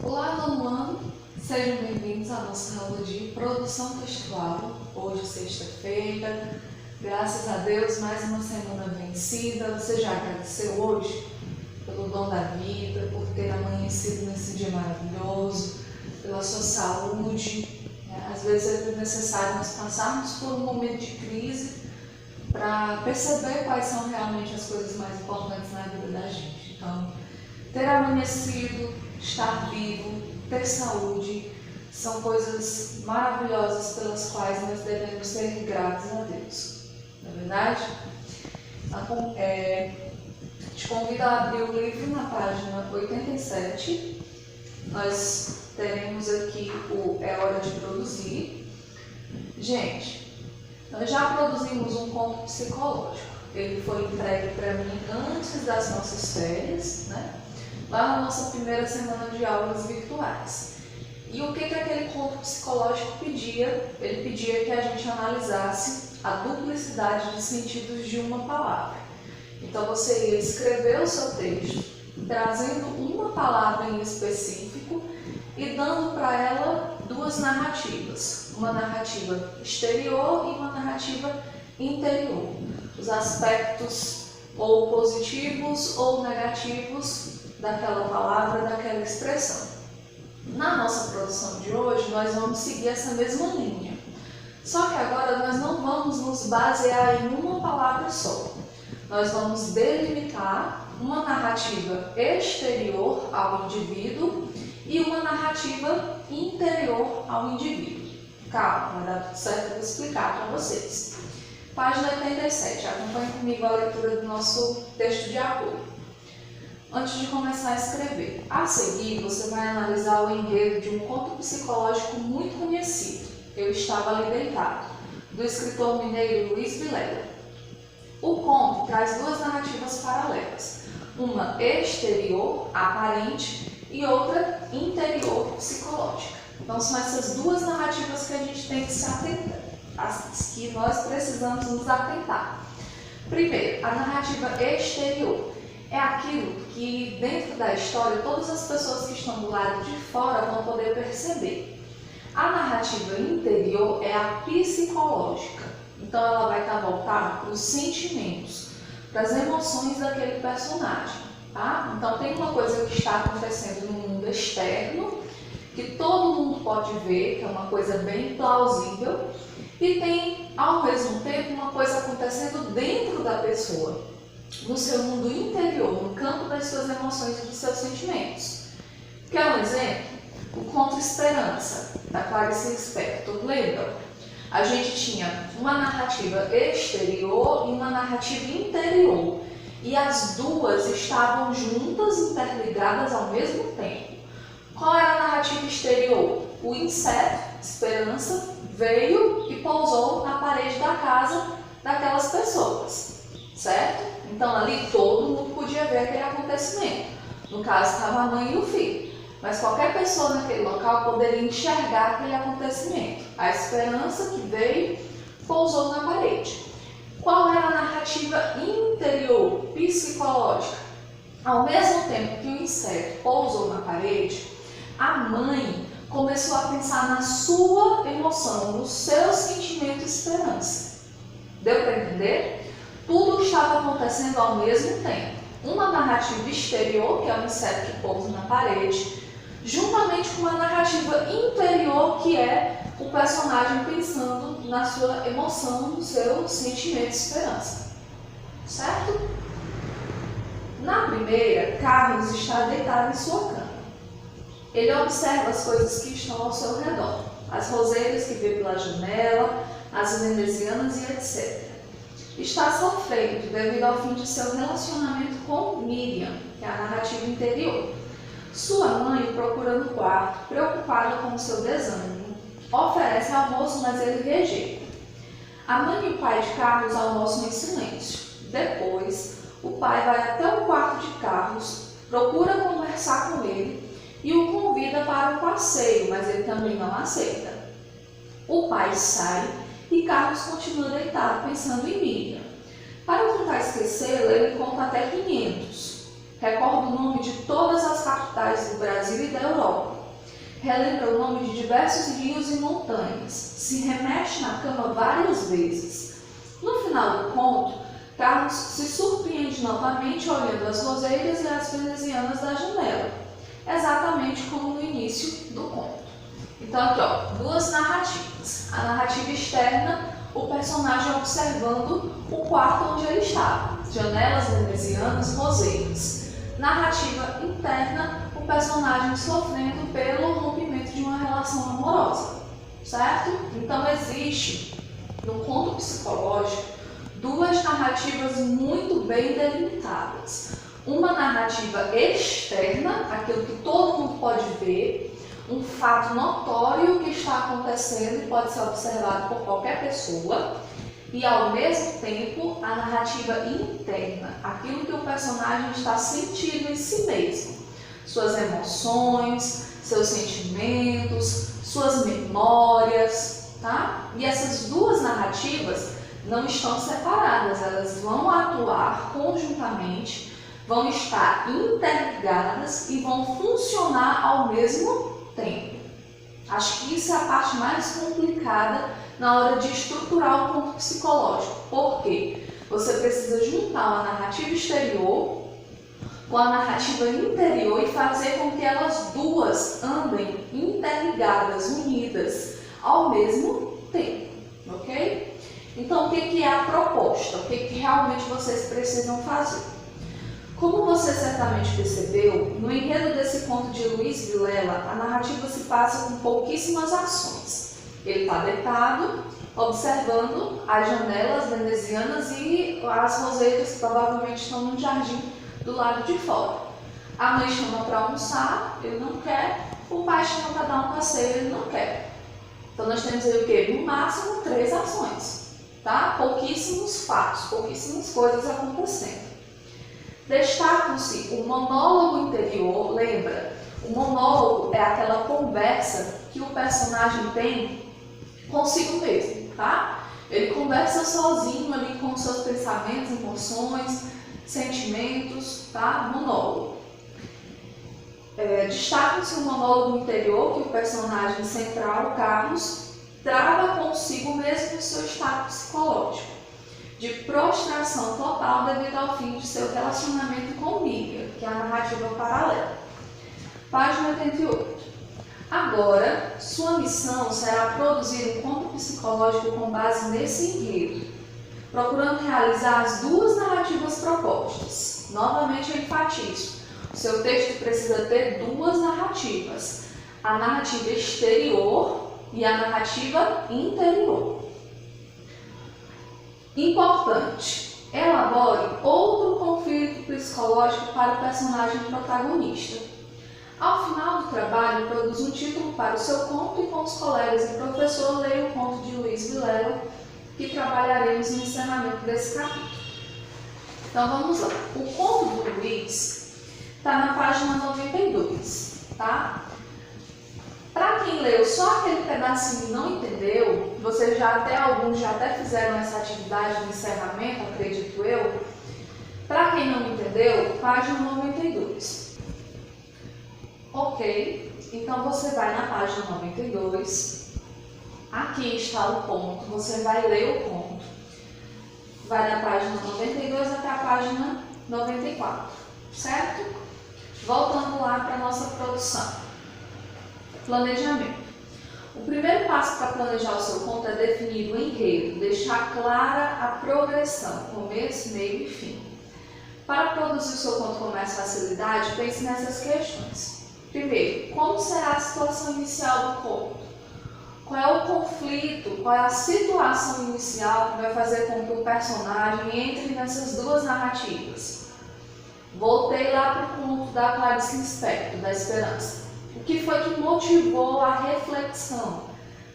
Olá, aluno ano! Sejam bem-vindos à nossa aula de produção textual. Hoje, sexta-feira, graças a Deus, mais uma semana vencida. Você já agradeceu hoje pelo dom da vida, por ter amanhecido nesse dia maravilhoso, pela sua saúde? Às vezes é necessário nós passarmos por um momento de crise para perceber quais são realmente as coisas mais importantes na vida da gente. Então, ter amanhecido, estar vivo, ter saúde, são coisas maravilhosas pelas quais nós devemos ser gratos a Deus. Não é verdade? Te convido a abrir o livro na página 87. Nós teremos aqui o É Hora de Produzir. Gente, nós já produzimos um conto psicológico. Ele foi entregue para mim antes das nossas férias, né? Lá na nossa primeira semana de aulas virtuais. E o que aquele conto psicológico pedia? Ele pedia que a gente analisasse a duplicidade de sentidos de uma palavra. Então você ia escrever o seu texto, trazendo uma palavra em específico e dando para ela duas narrativas. Uma narrativa exterior e uma narrativa interior. Os aspectos ou positivos ou negativos daquela palavra, daquela expressão. Na nossa produção de hoje, nós vamos seguir essa mesma linha. Só que agora nós não vamos nos basear em uma palavra só. Nós vamos delimitar uma narrativa exterior ao indivíduo e uma narrativa interior ao indivíduo. Calma, vai dar tudo certo, eu vou explicar para vocês. Página 87, acompanhe comigo a leitura do nosso texto de apoio. Antes de começar a escrever, a seguir você vai analisar o enredo de um conto psicológico muito conhecido, Eu Estava Ali Deitado, do escritor mineiro Luiz Vilela. O conto traz duas narrativas paralelas, uma exterior, aparente, e outra interior, psicológica. Então são essas duas narrativas que a gente tem que se atentar, as que nós precisamos nos atentar. Primeiro, a narrativa exterior. É aquilo que dentro da história todas as pessoas que estão do lado de fora vão poder perceber. A narrativa interior é a psicológica. Então ela vai estar voltada para os sentimentos, para as emoções daquele personagem. Tá? Então tem uma coisa que está acontecendo no mundo externo, que todo mundo pode ver, que é uma coisa bem plausível, e tem ao mesmo tempo uma coisa acontecendo dentro da pessoa, no seu mundo interior, no campo das suas emoções e dos seus sentimentos. Quer um exemplo? O conto Esperança, da Clarice Lispector. Lembra? A gente tinha uma narrativa exterior e uma narrativa interior. E as duas estavam juntas, interligadas ao mesmo tempo. Qual era a narrativa exterior? O inseto, Esperança, veio e pousou na parede da casa daquelas pessoas. Certo? Então ali todo mundo podia ver aquele acontecimento. No caso estava a mãe e o filho. Mas qualquer pessoa naquele local poderia enxergar aquele acontecimento. A Esperança que veio, pousou na parede. Qual era a narrativa interior, psicológica? Ao mesmo tempo que o inseto pousou na parede, a mãe começou a pensar na sua emoção, no seu sentimento de esperança. Deu para entender? Tudo estava acontecendo ao mesmo tempo. Uma narrativa exterior, que é o inseto que pousa na parede, juntamente com uma narrativa interior, que é o personagem pensando na sua emoção, no seu sentimento de esperança. Certo? Na primeira, Carlos está deitado em sua cama. Ele observa as coisas que estão ao seu redor, as roseiras que vê pela janela, as venezianas e etc. Está sofrendo devido ao fim de seu relacionamento com Miriam, que é a narrativa interior. Sua mãe procura no quarto, preocupada com o seu desânimo, oferece almoço, mas ele rejeita. A mãe e o pai de Carlos almoçam em silêncio. Depois, o pai vai até o quarto de Carlos, procura conversar com ele e o convida para um passeio, mas ele também não aceita. O pai sai e Carlos continua deitado, pensando em Miriam. Para tentar esquecê-la, ele conta até 500. recorda o nome de todas as capitais do Brasil e da Europa, relembra o nome de diversos rios e montanhas, se remete na cama várias vezes. No final do conto, Carlos se surpreende novamente olhando as roseiras e as venezianas da janela, exatamente como no início do conto. Então aqui, ó, duas narrativas. A narrativa externa, o personagem observando o quarto onde ele estava, janelas venezianas, roseiras. Narrativa interna, o personagem sofrendo pelo rompimento de uma relação amorosa, certo? Então existe no conto psicológico duas narrativas muito bem delimitadas. Uma narrativa externa, aquilo que todo mundo pode ver, um fato notório que está acontecendo e pode ser observado por qualquer pessoa, e ao mesmo tempo a narrativa interna, aquilo que o personagem está sentindo em si mesmo, suas emoções, seus sentimentos, suas memórias, tá? E essas duas narrativas não estão separadas, elas vão atuar conjuntamente, vão estar interligadas e vão funcionar ao mesmo tempo. Acho que isso é a parte mais complicada na hora de estruturar o conto psicológico, porque você precisa juntar uma narrativa exterior com a narrativa interior e fazer com que elas duas andem interligadas, unidas ao mesmo tempo, ok? Então, o que é a proposta? O que realmente vocês precisam fazer? Como você certamente percebeu, no enredo desse conto de Luiz Vilela, a narrativa se passa com pouquíssimas ações. Ele está deitado, observando as janelas venezianas e as roseiras que provavelmente estão no jardim do lado de fora. A mãe chama para almoçar, ele não quer. O pai chama para dar um passeio, ele não quer. Então nós temos aí o quê? No máximo 3 ações, tá? Pouquíssimos fatos, pouquíssimas coisas acontecendo. Destaca-se o monólogo interior. Lembra, o monólogo é aquela conversa que o personagem tem consigo mesmo, tá? Ele conversa sozinho ali com seus pensamentos, emoções, sentimentos, tá? Monólogo. Destaca-se o monólogo interior que o personagem central, Carlos, trava consigo mesmo o seu estado psicológico de prostração total devido ao fim de seu relacionamento com Miriam, que é a narrativa paralela. Página 88. Agora, sua missão será produzir um conto psicológico com base nesse enredo, procurando realizar as duas narrativas propostas. Novamente eu enfatizo, o seu texto precisa ter duas narrativas, a narrativa exterior e a narrativa interior. Importante, elabore outro conflito psicológico para o personagem protagonista. Ao final do trabalho, produza um título para o seu conto e com os colegas e professor leia o conto de Luiz Vilela, que trabalharemos no encerramento desse capítulo. Então vamos lá. O conto do Luiz está na página 92, tá? Para quem leu só aquele pedacinho e não entendeu, vocês alguns já até fizeram essa atividade de encerramento, acredito eu. Para quem não entendeu, página 92. Ok, então você vai na página 92, aqui está o conto, você vai ler o conto. Vai da página 92 até a página 94, certo? Voltando lá para a nossa produção. Planejamento. O primeiro passo para planejar o seu conto é definir o enredo, deixar clara a progressão, começo, meio e fim. Para produzir o seu conto com mais facilidade, pense nessas questões. Primeiro, como será a situação inicial do conto? Qual é o conflito, qual é a situação inicial que vai fazer com que o personagem entre nessas duas narrativas? Voltei lá para o conto da Clarice Lispector, da Esperança. O que foi que motivou a reflexão,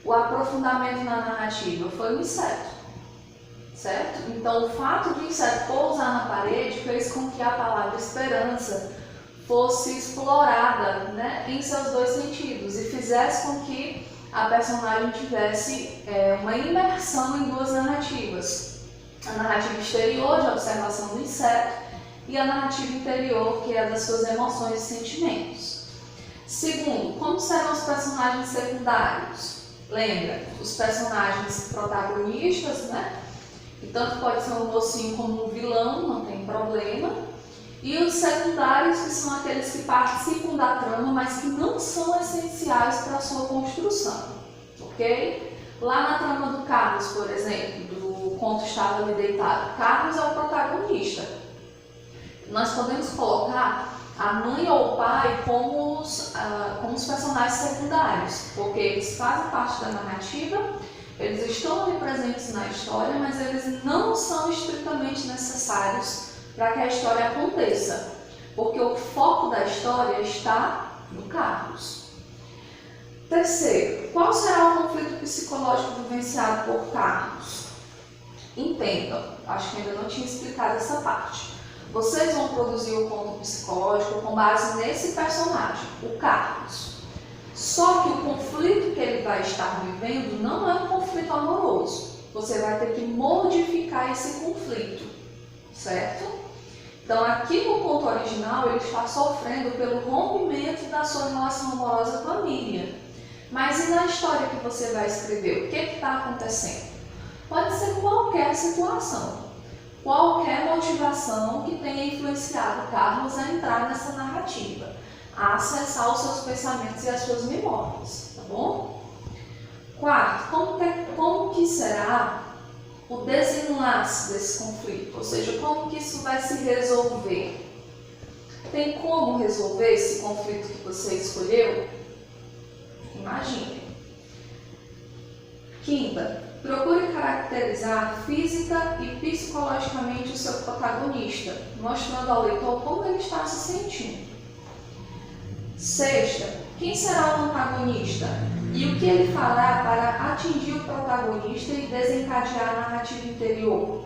o aprofundamento na narrativa? Foi o inseto, certo? Então, o fato do inseto pousar na parede fez com que a palavra esperança fosse explorada, né, em seus dois sentidos e fizesse com que a personagem tivesse uma imersão em duas narrativas. A narrativa exterior, de observação do inseto, e a narrativa interior, que é a das suas emoções e sentimentos. Segundo, como serão os personagens secundários? Lembra, os personagens protagonistas, né? E tanto pode ser um mocinho como um vilão, não tem problema. E os secundários, que são aqueles que participam da trama, mas que não são essenciais para a sua construção, ok? Lá na trama do Carlos, por exemplo, do Conto Estava Ali Deitado, Carlos é o protagonista. Nós podemos colocar a mãe ou o pai como os personagens secundários, porque eles fazem parte da narrativa, eles estão ali presentes na história, mas eles não são estritamente necessários para que a história aconteça, porque o foco da história está no Carlos. Terceiro, qual será o conflito psicológico vivenciado por Carlos? Entendam, acho que ainda não tinha explicado essa parte. Vocês vão produzir o conto psicológico com base nesse personagem, o Carlos. Só que o conflito que ele vai estar vivendo não é um conflito amoroso. Você vai ter que modificar esse conflito, certo? Então, aqui no conto original, ele está sofrendo pelo rompimento da sua relação amorosa com a Miriam. Mas e na história que você vai escrever? O que está acontecendo? Pode ser qualquer situação, qualquer motivação que tenha influenciado Carlos a entrar nessa narrativa, a acessar os seus pensamentos e as suas memórias, tá bom? Quarto, como que será o desenlace desse conflito, ou seja, como que isso vai se resolver? Tem como resolver esse conflito que você escolheu? Imagine. Quinta, procure caracterizar física e psicologicamente o seu protagonista, mostrando ao leitor como ele está se sentindo. Sexta, quem será o antagonista? E o que ele fará para atingir o protagonista e desencadear a narrativa interior?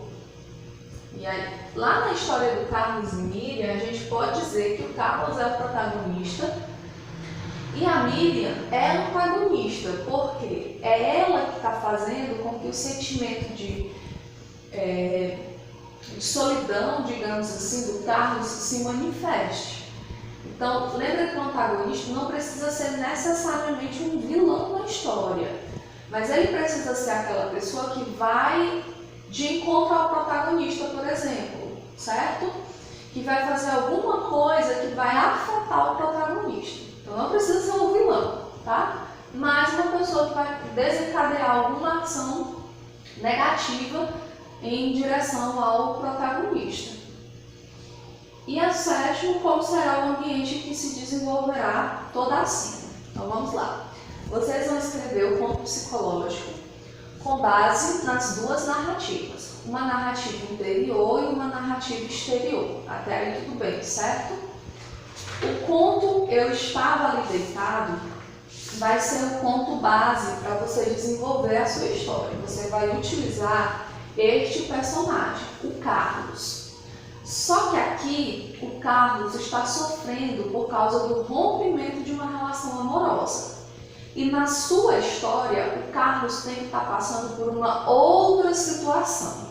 E aí, lá na história do Carlos e Miriam, a gente pode dizer que o Carlos é o protagonista e a Miriam é a antagonista, porque é ela que está fazendo com que o sentimento de solidão, digamos assim, do Carlos se manifeste. Então, lembra que o antagonista não precisa ser necessariamente um vilão na história, mas ele precisa ser aquela pessoa que vai de encontro ao protagonista, por exemplo, certo? Que vai fazer alguma coisa que vai afetar o protagonista. Então, não precisa ser um vilão, tá? Mas uma pessoa que vai desencadear alguma ação negativa em direção ao protagonista. E a sétima, como será o ambiente que se desenvolverá toda a cena. Então vamos lá. Vocês vão escrever o conto psicológico com base nas duas narrativas. Uma narrativa interior e uma narrativa exterior. Até aí tudo bem, certo? O conto Eu Estava Ali Deitado vai ser o conto base para você desenvolver a sua história. Você vai utilizar este personagem, o Carlos. Só que aqui o Carlos está sofrendo por causa do rompimento de uma relação amorosa. E na sua história, o Carlos tem que estar passando por uma outra situação.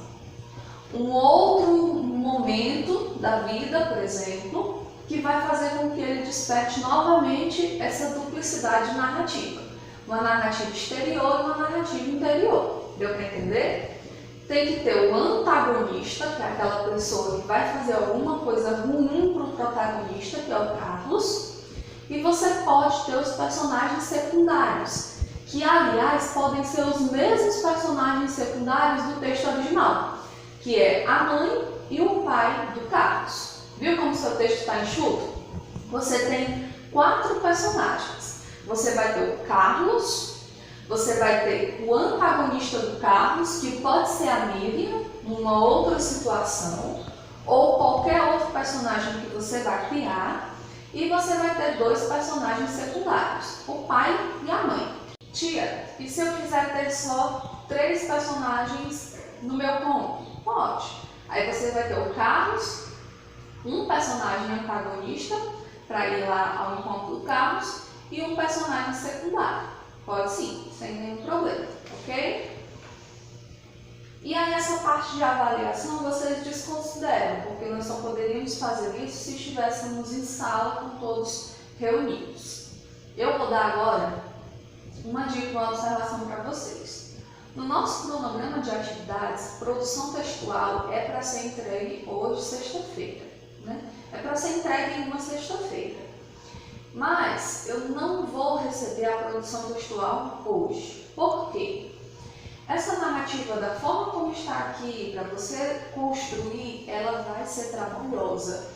Um outro momento da vida, por exemplo, que vai fazer com que ele desperte novamente essa duplicidade narrativa. Uma narrativa exterior e uma narrativa interior. Deu para entender? Tem que ter o antagonista, que é aquela pessoa que vai fazer alguma coisa ruim para o protagonista, que é o Carlos. E você pode ter os personagens secundários, que aliás podem ser os mesmos personagens secundários do texto original, que é a mãe e o pai do Carlos. Viu como seu texto está enxuto? Você tem 4 personagens. Você vai ter o Carlos, você vai ter o antagonista do Carlos, que pode ser a Miriam, numa outra situação, ou qualquer outro personagem que você vai criar, e você vai ter 2 personagens secundários, o pai e a mãe. Tia, e se eu quiser ter só 3 personagens no meu conto? Pode. Aí você vai ter o Carlos, um personagem antagonista, para ir lá ao encontro do Carlos, e um personagem secundário. Pode sim, sem nenhum problema, ok? E aí essa parte de avaliação vocês desconsideram, porque nós só poderíamos fazer isso se estivéssemos em sala com todos reunidos. Eu vou dar agora uma dica, uma observação para vocês. No nosso cronograma de atividades, produção textual é para ser entregue hoje, sexta-feira, né? É para ser entregue em uma sexta-feira. Mas eu não vou receber a produção textual hoje. Por quê? Essa narrativa, da forma como está aqui, para você construir, ela vai ser trabalhosa,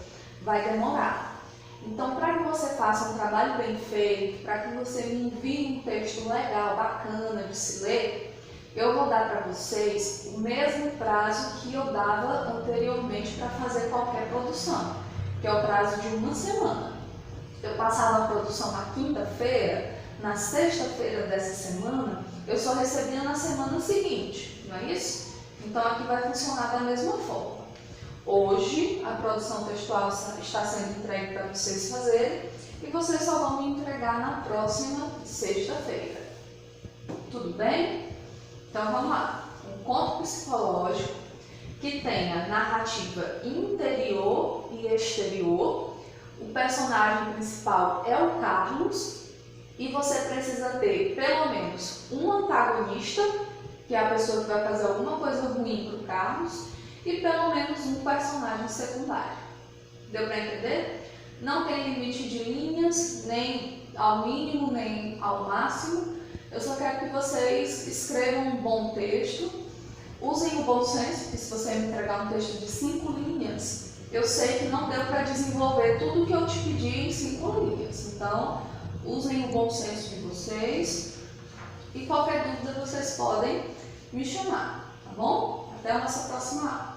vai demorar. Então, para que você faça um trabalho bem feito, para que você me envie um texto legal, bacana de se ler, eu vou dar para vocês o mesmo prazo que eu dava anteriormente para fazer qualquer produção, que é o prazo de uma semana. Eu passava a produção na quinta-feira, na sexta-feira dessa semana, eu só recebia na semana seguinte, não é isso? Então aqui vai funcionar da mesma forma. Hoje a produção textual está sendo entregue para vocês fazerem e vocês só vão me entregar na próxima sexta-feira. Tudo bem? Então vamos lá. Um conto psicológico que tenha narrativa interior e exterior. O personagem principal é o Carlos e você precisa ter pelo menos um antagonista, que é a pessoa que vai fazer alguma coisa ruim para o Carlos, e pelo menos um personagem secundário. Deu para entender? Não tem limite de linhas, nem ao mínimo, nem ao máximo. Eu só quero que vocês escrevam um bom texto, usem o bom senso, porque se você me entregar um texto de 5 linhas, eu sei que não deu para desenvolver tudo que eu te pedi em 5 linhas. Então, usem o bom senso de vocês e qualquer dúvida vocês podem me chamar, tá bom? Até a nossa próxima aula.